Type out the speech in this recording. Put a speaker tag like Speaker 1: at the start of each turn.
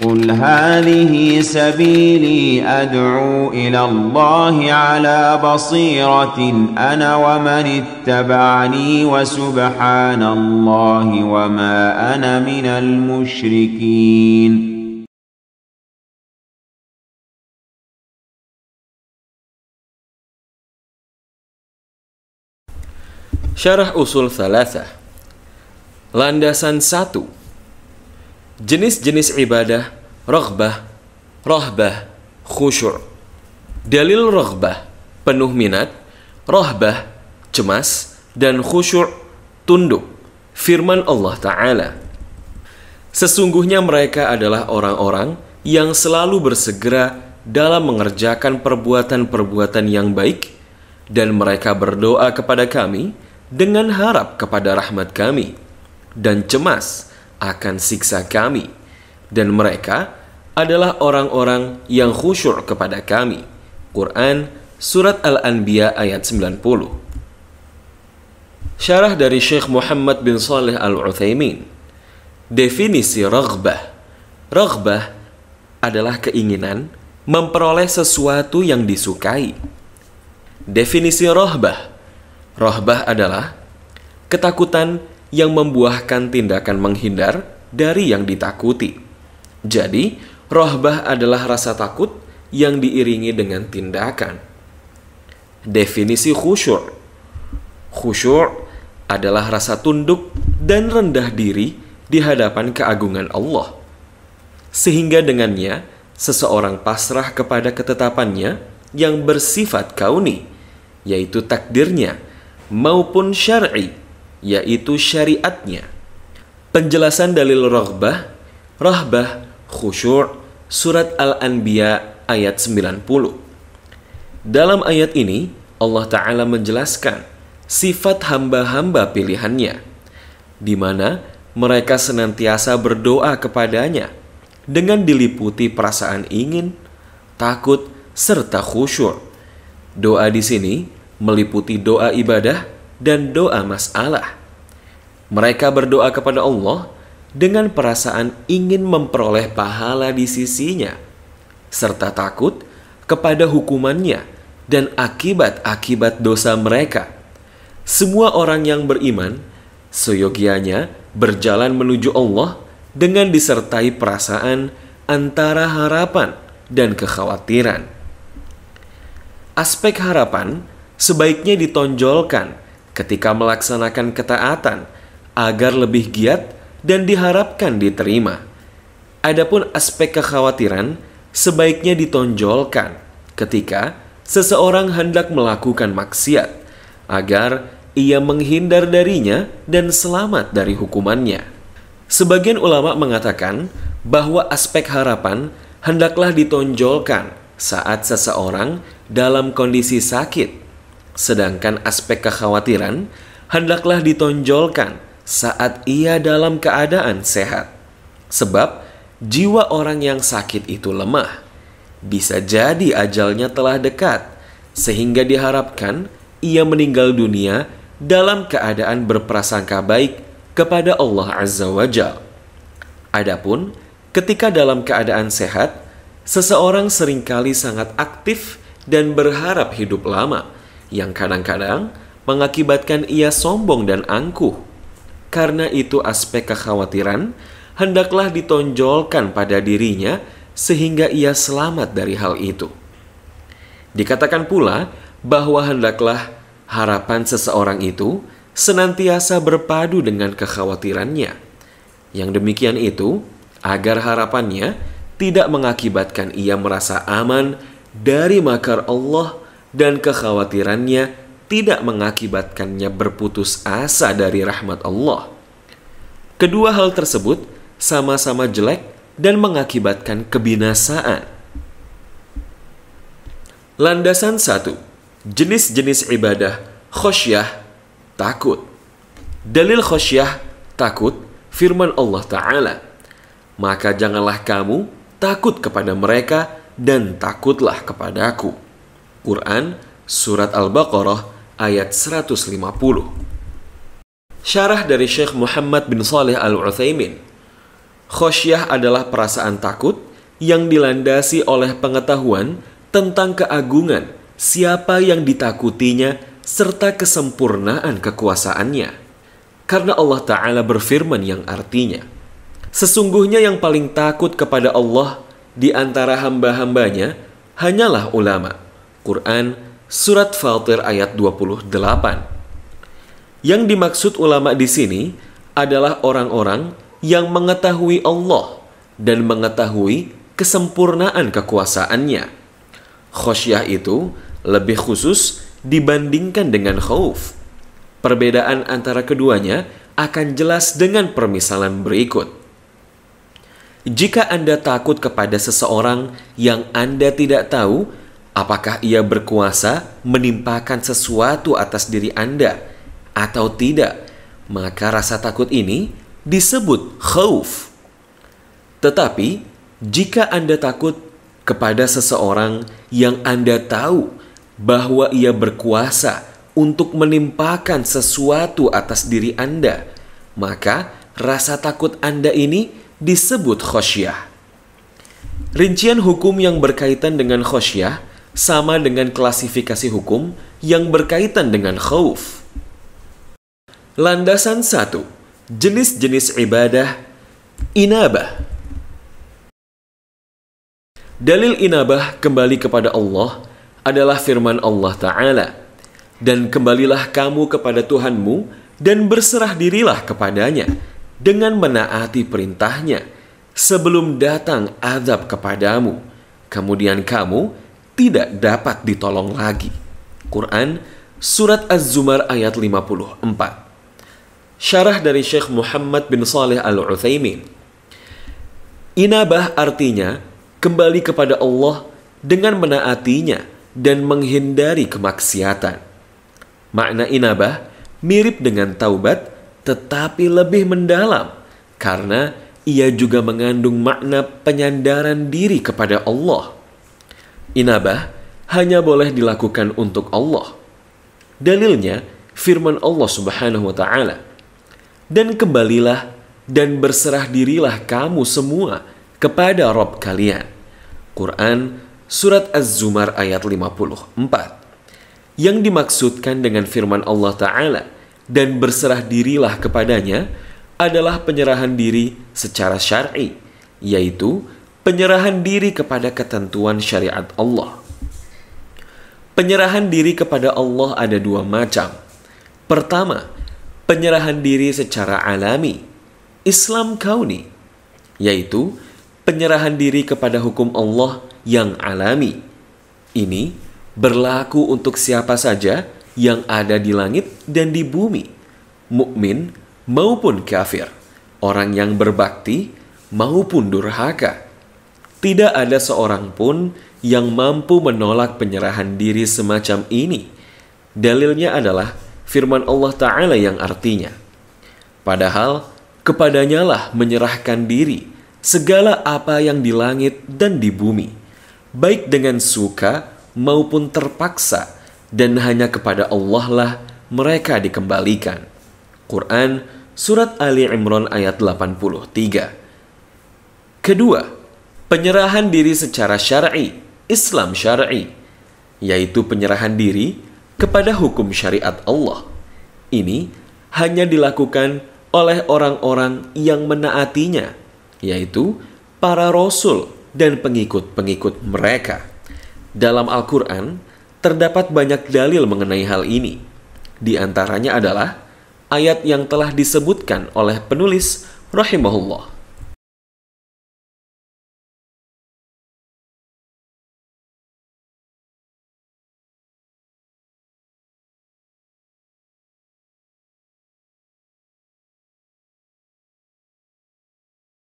Speaker 1: قل هذه سبيلي أدعو إلى الله على بصيرة أنا ومن اتبعني وسبحان الله وما أنا من المشركين.
Speaker 2: Syarah Usul Thalathah. Landasan 1. Jenis-jenis ibadah raghbah, rahbah, khusyuk. Dalil raghbah, penuh minat, rahbah, cemas, dan khusyuk, tunduk. Firman Allah Ta'ala, sesungguhnya mereka adalah orang-orang yang selalu bersegera dalam mengerjakan perbuatan-perbuatan yang baik, dan mereka berdoa kepada kami dengan harap kepada rahmat kami, dan cemas akan siksa kami, dan mereka adalah orang-orang yang khusyuk kepada kami. Quran Surat Al-Anbiya ayat 90. Syarah dari Syekh Muhammad bin Shalih Al-Utsaimin. Definisi raghbah. Raghbah adalah keinginan memperoleh sesuatu yang disukai. Definisi rahbah. Rahbah adalah ketakutan yang membuahkan tindakan menghindar dari yang ditakuti. Jadi, rahbah adalah rasa takut yang diiringi dengan tindakan. Definisi khusyuk. Khusyuk adalah rasa tunduk dan rendah diri di hadapan keagungan Allah, sehingga dengannya seseorang pasrah kepada ketetapannya yang bersifat kauni, yaitu takdirnya, maupun syar'i, yaitu syariatnya. Penjelasan dalil raghbah, rahbah, khusyuk, Surat Al-Anbiya ayat 90. Dalam ayat ini, Allah Ta'ala menjelaskan sifat hamba-hamba pilihannya, di mana mereka senantiasa berdoa kepadanya dengan diliputi perasaan ingin, takut, serta khusyuk. Doa di sini meliputi doa ibadah dan doa masalah. Mereka berdoa kepada Allah dengan perasaan ingin memperoleh pahala di sisinya, serta takut kepada hukumannya dan akibat-akibat dosa mereka. Semua orang yang beriman seyogianya berjalan menuju Allah dengan disertai perasaan antara harapan dan kekhawatiran. Aspek harapan sebaiknya ditonjolkan ketika melaksanakan ketaatan agar lebih giat dan diharapkan diterima. Adapun aspek kekhawatiran sebaiknya ditonjolkan ketika seseorang hendak melakukan maksiat agar ia menghindar darinya dan selamat dari hukumannya. Sebagian ulama mengatakan bahwa aspek harapan hendaklah ditonjolkan saat seseorang dalam kondisi sakit, sedangkan aspek kekhawatiran hendaklah ditonjolkan saat ia dalam keadaan sehat. Sebab jiwa orang yang sakit itu lemah. Bisa jadi ajalnya telah dekat, sehingga diharapkan ia meninggal dunia dalam keadaan berprasangka baik kepada Allah Azza wa Jalla. Adapun ketika dalam keadaan sehat, seseorang seringkali sangat aktif dan berharap hidup lama, yang kadang-kadang mengakibatkan ia sombong dan angkuh. Karena itu aspek kekhawatiran hendaklah ditonjolkan pada dirinya sehingga ia selamat dari hal itu. Dikatakan pula bahwa hendaklah harapan seseorang itu senantiasa berpadu dengan kekhawatirannya. Yang demikian itu agar harapannya tidak mengakibatkan ia merasa aman dari makar Allah dan kekhawatirannya tidak mengakibatkannya berputus asa dari rahmat Allah. Kedua hal tersebut sama-sama jelek dan mengakibatkan kebinasaan. Landasan 1. Jenis-jenis ibadah khosyah, takut. Dalil khosyah, takut, firman Allah Ta'ala, maka janganlah kamu takut kepada mereka dan takutlah kepadaku. Quran Surat Al-Baqarah ayat 150. Syarah dari Syekh Muhammad bin Shalih Al-Utsaimin. Khosyah adalah perasaan takut yang dilandasi oleh pengetahuan tentang keagungan siapa yang ditakutinya serta kesempurnaan kekuasaannya. Karena Allah Ta'ala berfirman yang artinya, sesungguhnya yang paling takut kepada Allah di antara hamba-hambanya hanyalah ulama. Quran Surat Fatir ayat 28. Yang dimaksud ulama di sini adalah orang-orang yang mengetahui Allah dan mengetahui kesempurnaan kekuasaannya. Khosyah itu lebih khusus dibandingkan dengan khauf. Perbedaan antara keduanya akan jelas dengan permisalan berikut. Jika Anda takut kepada seseorang yang Anda tidak tahu apakah ia berkuasa menimpakan sesuatu atas diri Anda atau tidak, maka rasa takut ini disebut khauf. Tetapi jika Anda takut kepada seseorang yang Anda tahu bahwa ia berkuasa untuk menimpakan sesuatu atas diri Anda, maka rasa takut Anda ini disebut khosyah. Rincian hukum yang berkaitan dengan khosyah sama dengan klasifikasi hukum yang berkaitan dengan khauf. Landasan 1. Jenis-jenis ibadah inabah. Dalil inabah kembali kepada Allah adalah firman Allah Ta'ala, dan kembalilah kamu kepada Tuhanmu dan berserah dirilah kepadanya dengan menaati perintahnya sebelum datang azab kepadamu, kemudian kamu tidak dapat ditolong lagi. Quran Surat Az-Zumar ayat 54. Syarah dari Syekh Muhammad bin Shalih Al-Utsaimin. Inabah artinya kembali kepada Allah dengan menaatinya dan menghindari kemaksiatan. Makna inabah mirip dengan taubat tetapi lebih mendalam karena ia juga mengandung makna penyandaran diri kepada Allah. Inabah hanya boleh dilakukan untuk Allah. Dalilnya firman Allah Subhanahu wa Ta'ala, dan kembalilah dan berserah dirilah kamu semua kepada Rabb kalian. Quran Surat Az-Zumar ayat 54. Yang dimaksudkan dengan firman Allah Ta'ala dan berserah dirilah kepadanya adalah penyerahan diri secara syar'i, yaitu penyerahan diri kepada ketentuan syariat Allah. Penyerahan diri kepada Allah ada dua macam. Pertama, penyerahan diri secara alami, Islam kauni, yaitu penyerahan diri kepada hukum Allah yang alami. Ini berlaku untuk siapa saja yang ada di langit dan di bumi, mukmin maupun kafir, orang yang berbakti maupun durhaka. Tidak ada seorang pun yang mampu menolak penyerahan diri semacam ini. Dalilnya adalah firman Allah Ta'ala yang artinya, padahal kepadanyalah menyerahkan diri segala apa yang di langit dan di bumi, baik dengan suka maupun terpaksa, dan hanya kepada Allah lah mereka dikembalikan. Quran Surat Ali Imran ayat 83. Kedua, penyerahan diri secara syar'i, Islam syar'i, yaitu penyerahan diri kepada hukum syariat Allah. Ini hanya dilakukan oleh orang-orang yang menaatinya, yaitu para rasul dan pengikut-pengikut mereka. Dalam Al-Quran, terdapat banyak dalil mengenai hal ini. Di antaranya adalah ayat yang telah disebutkan oleh penulis rahimahullah.